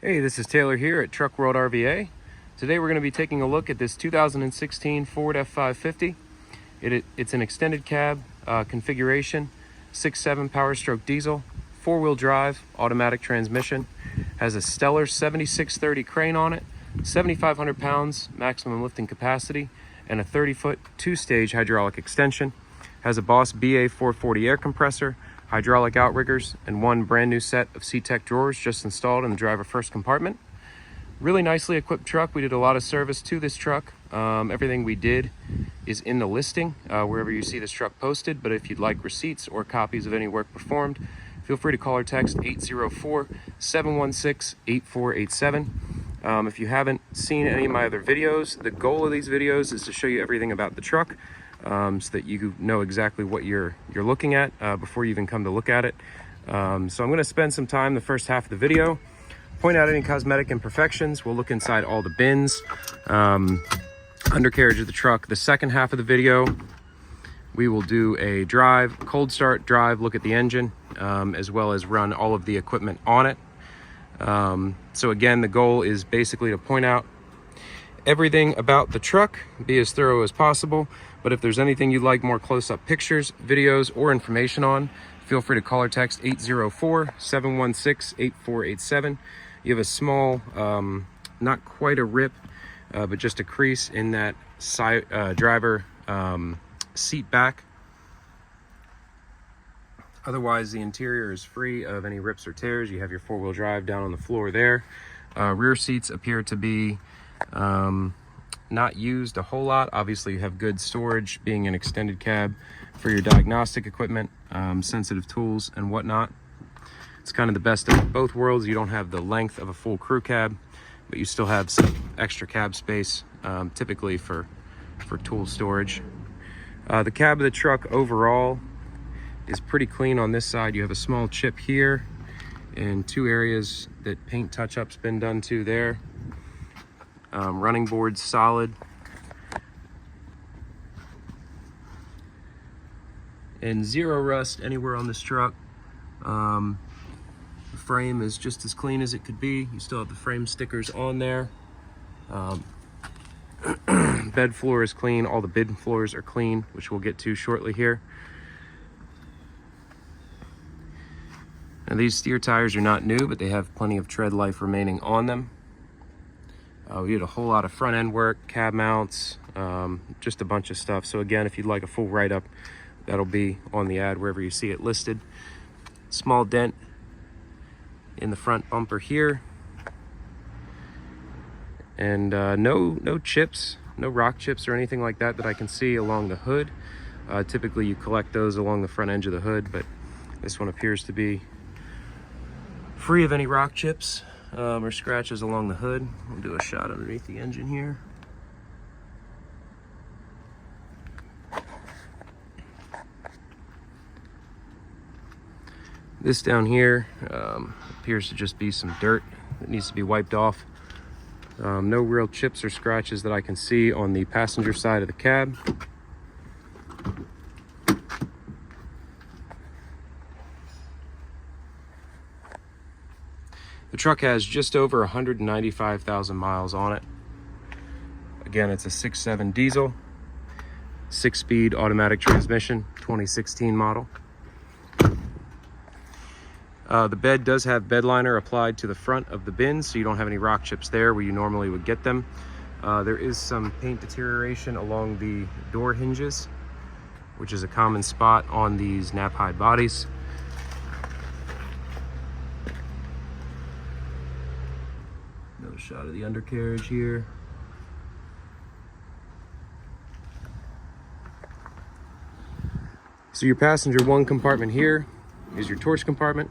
Hey, this is Taylor here at Truck World RVA. Today we're going to be taking a look at this 2016 Ford F550. It's an extended cab configuration, 6.7 powerstroke diesel, 4-wheel drive, automatic transmission, has a stellar 7630 crane on it, 7,500 pounds maximum lifting capacity, and a 30-foot 2-stage hydraulic extension. Has a Boss BA 440 air compressor, hydraulic outriggers, and one brand new set of CTech drawers just installed in the driver first compartment. Really nicely equipped truck. We did a lot of service to this truck. Everything we did is in the listing wherever you see this truck posted, but if you'd like receipts or copies of any work performed, feel free to call or text 804-716-8487. If you haven't seen any of my other videos, the goal of these videos is to show you everything about the truck, so that you know exactly what you're looking at before you even come to look at it. So I'm going to spend some time the first half of the video, point out any cosmetic imperfections. We'll look inside all the bins, undercarriage of the truck. The second half of the video, we will do a drive, cold start drive, look at the engine, as well as run all of the equipment on it. So again, the goal is basically to point out everything about the truck, be as thorough as possible. But if there's anything you'd like more close-up pictures, videos, or information on, feel free to call or text 804-716-8487. You have a small, not quite a rip, but just a crease in that side, driver seat back. Otherwise, the interior is free of any rips or tears. You have your 4-wheel drive down on the floor there. Rear seats appear to be not used a whole lot. Obviously, you have good storage, being an extended cab, for your diagnostic equipment, sensitive tools and whatnot. It's kind of the best of both worlds. You don't have the length of a full crew cab, but you still have some extra cab space, typically for tool storage. The cab of the truck overall is pretty clean. On this side, you have a small chip here and 2 areas that paint touch-up's been done to there. Running board's solid. And 0 rust anywhere on this truck. The frame is just as clean as it could be. You still have the frame stickers on there. Bed floor is clean. All the bed floors are clean, which we'll get to shortly here. Now, these steer tires are not new, but they have plenty of tread life remaining on them. We did a whole lot of front end work, cab mounts, just a bunch of stuff. So again, if you'd like a full write-up, that'll be on the ad wherever you see it listed. Small dent in the front bumper here. And no chips, no rock chips or anything like that I can see along the hood. Typically you collect those along the front edge of the hood, but this one appears to be free of any rock chips or scratches along the hood. We'll do a shot underneath the engine here. This down here appears to just be some dirt that needs to be wiped off. No real chips or scratches that I can see on the passenger side of the cab. The truck has just over 195,000 miles on it. Again, it's a 6.7 diesel, 6-speed automatic transmission, 2016 model. The bed does have bed liner applied to the front of the bin, so you don't have any rock chips there where you normally would get them. There is some paint deterioration along the door hinges, which is a common spot on these Knapheide bodies. Another shot of the undercarriage here. So your passenger 1 compartment here is your torch compartment.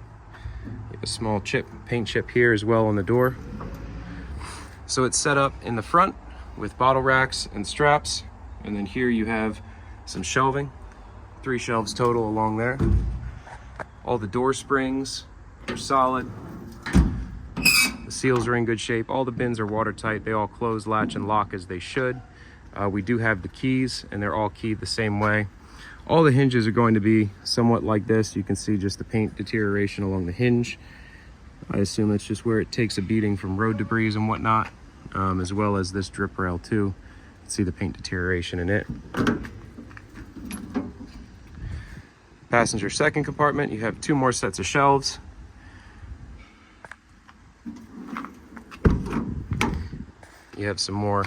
You have a small paint chip here as well on the door. So it's set up in the front with bottle racks and straps. And then here you have some shelving, 3 shelves total along there. All the door springs are solid. The seals are in good shape. All the bins are watertight. They all close, latch, and lock as they should. We do have the keys, and they're all keyed the same way. All the hinges are going to be somewhat like this. You can see just the paint deterioration along the hinge. I assume that's just where it takes a beating from road debris and whatnot, as well as this drip rail too. You can see the paint deterioration in it. Passenger second compartment, you have 2 more sets of shelves. You have some more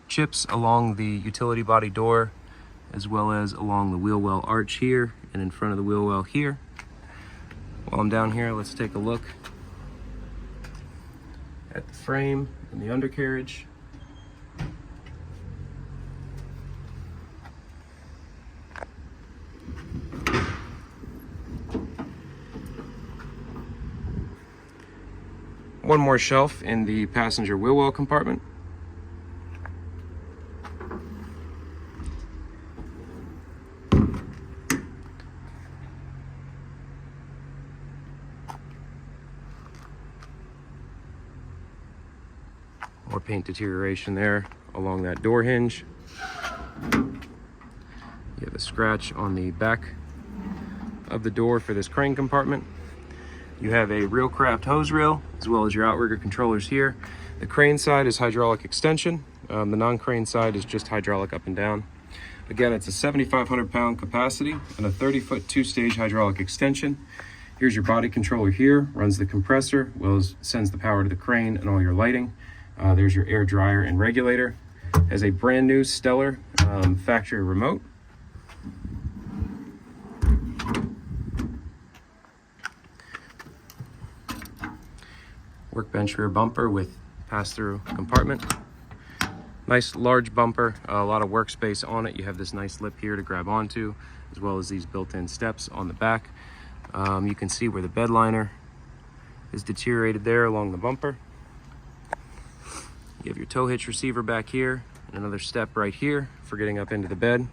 chips along the utility body door, as well as along the wheel well arch here and in front of the wheel well here. While I'm down here, let's take a look at the frame and the undercarriage. One more shelf in the passenger wheel well compartment. More paint deterioration there along that door hinge. You have a scratch on the back of the door for this crane compartment. You have a Reelcraft hose reel, as well as your outrigger controllers here. The crane side is hydraulic extension. The non-crane side is just hydraulic up and down. Again, it's a 7,500 pound capacity and a 30-foot 2-stage hydraulic extension. Here's your body controller here, runs the compressor, well as sends the power to the crane and all your lighting. There's your air dryer and regulator. Has a brand new stellar factory remote. Workbench rear bumper with pass-through compartment. Nice large bumper, a lot of workspace on it. You have this nice lip here to grab onto, as well as these built-in steps on the back. You can see where the bed liner is deteriorated there along the bumper. You have your tow hitch receiver back here, and another step right here for getting up into the bed.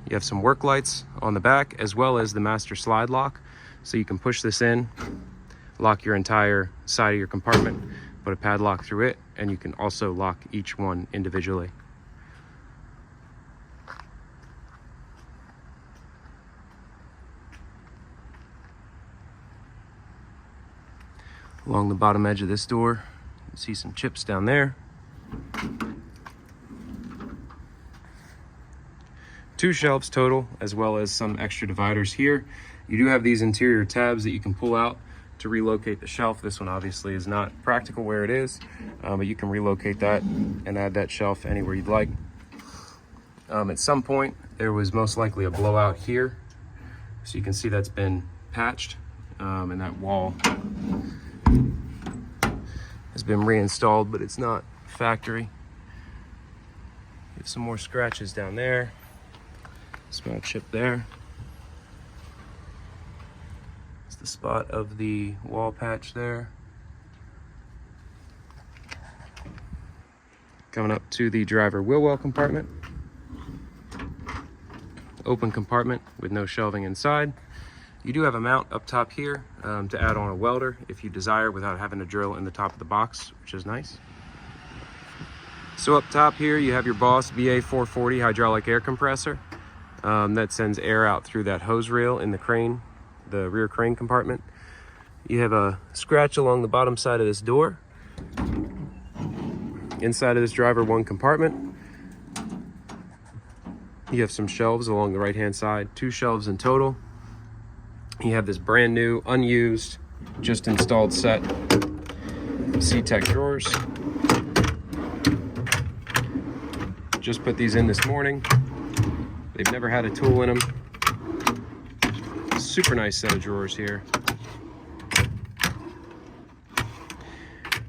You have some work lights on the back, as well as the master slide lock. So you can push this in, lock your entire side of your compartment, put a padlock through it, and you can also lock each one individually. Along the bottom edge of this door, you see some chips down there. 2 shelves total, as well as some extra dividers here. You do have these interior tabs that you can pull out to relocate the shelf. This one obviously is not practical where it is, but you can relocate that and add that shelf anywhere you'd like. At some point, there was most likely a blowout here. So you can see that's been patched, and that wall has been reinstalled, but it's not factory. You have some more scratches down there, small chip there. It's the spot of the wall patch there. Coming up to the driver wheel well compartment. Open compartment with no shelving inside. You do have a mount up top here to add on a welder if you desire, without having to drill in the top of the box, which is nice. So up top here you have your Boss VA440 hydraulic air compressor that sends air out through that hose reel in the crane, the rear crane compartment. You have a scratch along the bottom side of this door. Inside of this driver one compartment, you have some shelves along the right hand side, 2 shelves in total. You have this brand new, unused, just installed set CTech drawers. Just put these in this morning. They've never had a tool in them. Super nice set of drawers here.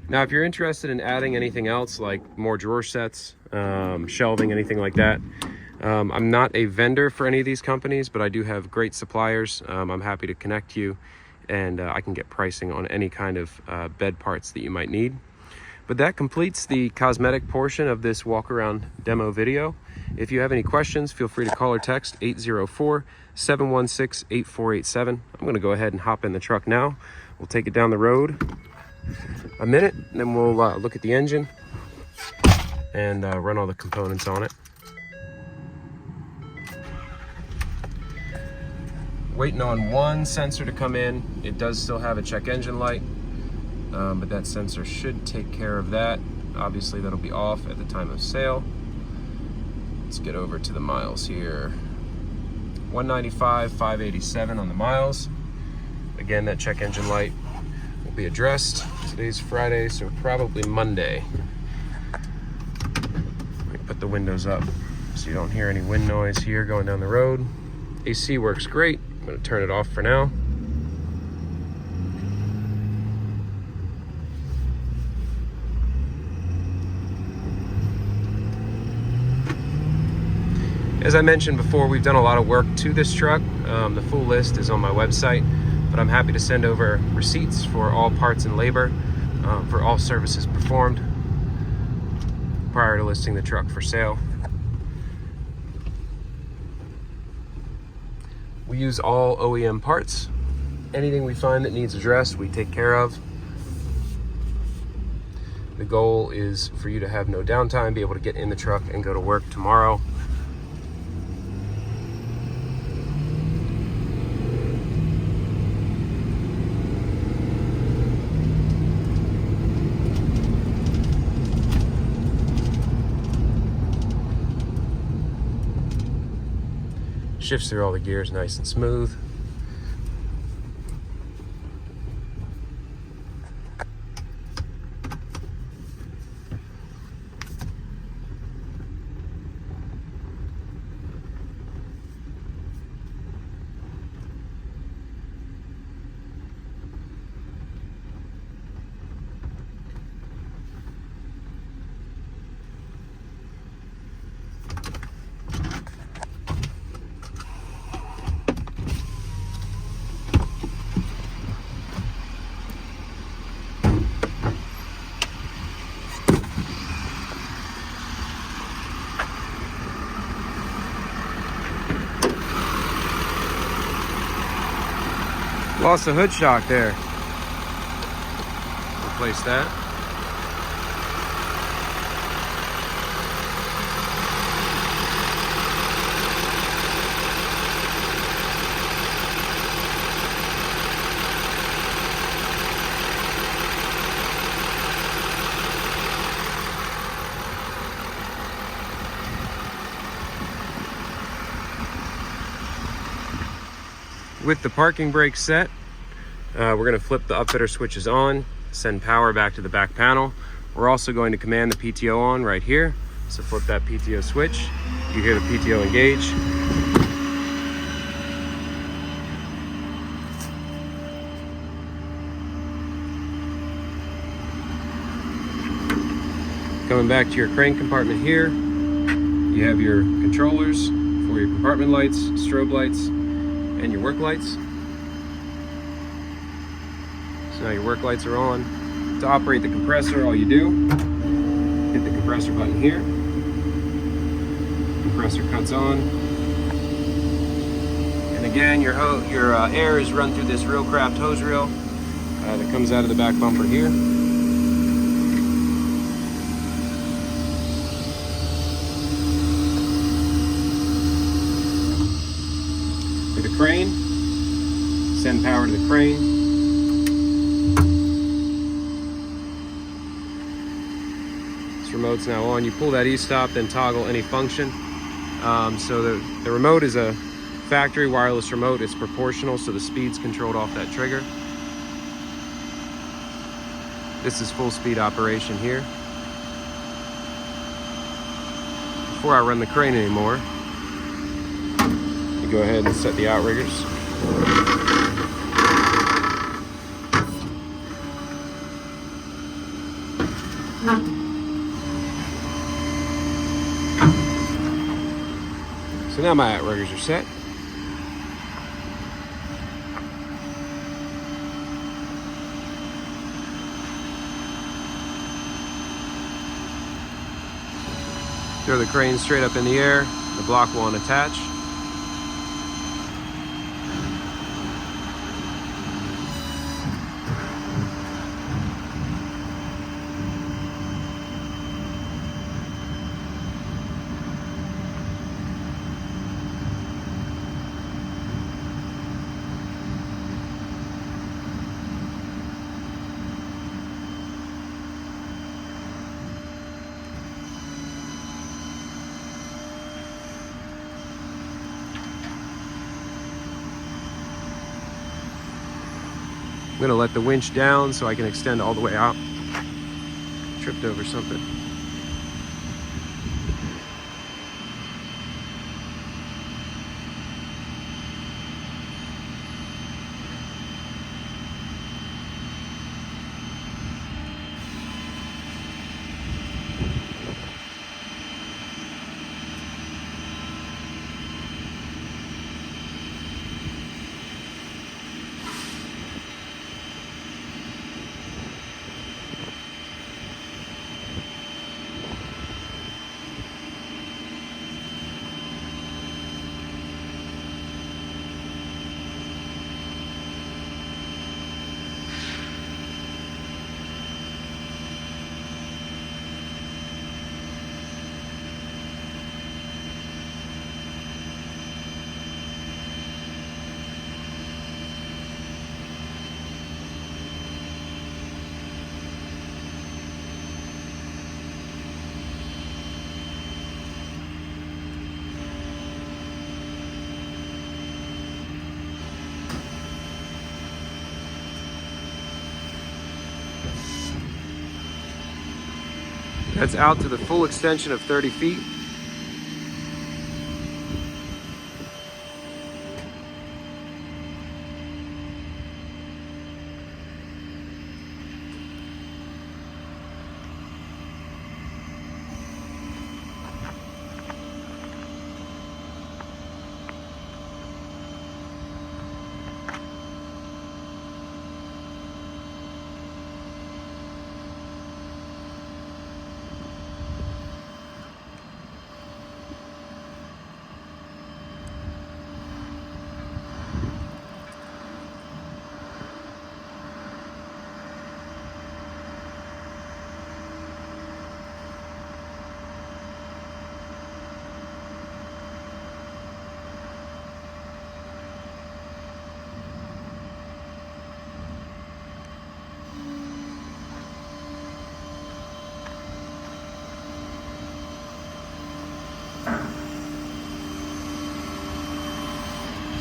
Now, if you're interested in adding anything else, like more drawer sets, shelving, anything like that, I'm not a vendor for any of these companies, but I do have great suppliers. I'm happy to connect you, and I can get pricing on any kind of bed parts that you might need. But that completes the cosmetic portion of this walk around demo video. If you have any questions, feel free to call or text 804-716-8487. I'm going to go ahead and hop in the truck now. We'll take it down the road a minute, and then we'll look at the engine and run all the components on it. Waiting on one sensor to come in. It does still have a check engine light, but that sensor should take care of that. Obviously that'll be off at the time of sale. Let's get over to the miles here. 195, 587 on the miles. Again, that check engine light will be addressed. Today's Friday, so probably Monday. Let me put the windows up so you don't hear any wind noise here going down the road. AC works great. I'm going to turn it off for now. As I mentioned before, we've done a lot of work to this truck. The full list is on my website, but I'm happy to send over receipts for all parts and labor for all services performed prior to listing the truck for sale. We use all OEM parts. Anything we find that needs addressed, we take care of. The goal is for you to have no downtime, be able to get in the truck and go to work tomorrow. Shifts through all the gears nice and smooth. Lost the hood shock there. Replace that. With the parking brake set, we're going to flip the upfitter switches on, send power back to the back panel. We're also going to command the PTO on right here. So flip that PTO switch. You hear the PTO engage. Coming back to your crane compartment here, you have your controllers for your compartment lights, strobe lights, and your work lights. So now your work lights are on. To operate the compressor, all you do, hit the compressor button here. Compressor cuts on. And again, your air is run through this Reelcraft hose reel that comes out of the back bumper here. The crane, send power to the crane. This remote's now on. You pull that e-stop, then toggle any function. So the remote is a factory wireless remote. It's proportional, so the speed's controlled off that trigger. This is full speed operation here. Before I run the crane anymore, go ahead and set the outriggers. So now my outriggers are set. Throw the crane straight up in the air. The block will unattach. I'm gonna let the winch down so I can extend all the way out. Tripped over something. That's out to the full extension of 30 feet.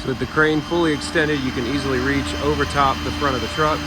So with the crane fully extended, you can easily reach over top the front of the truck.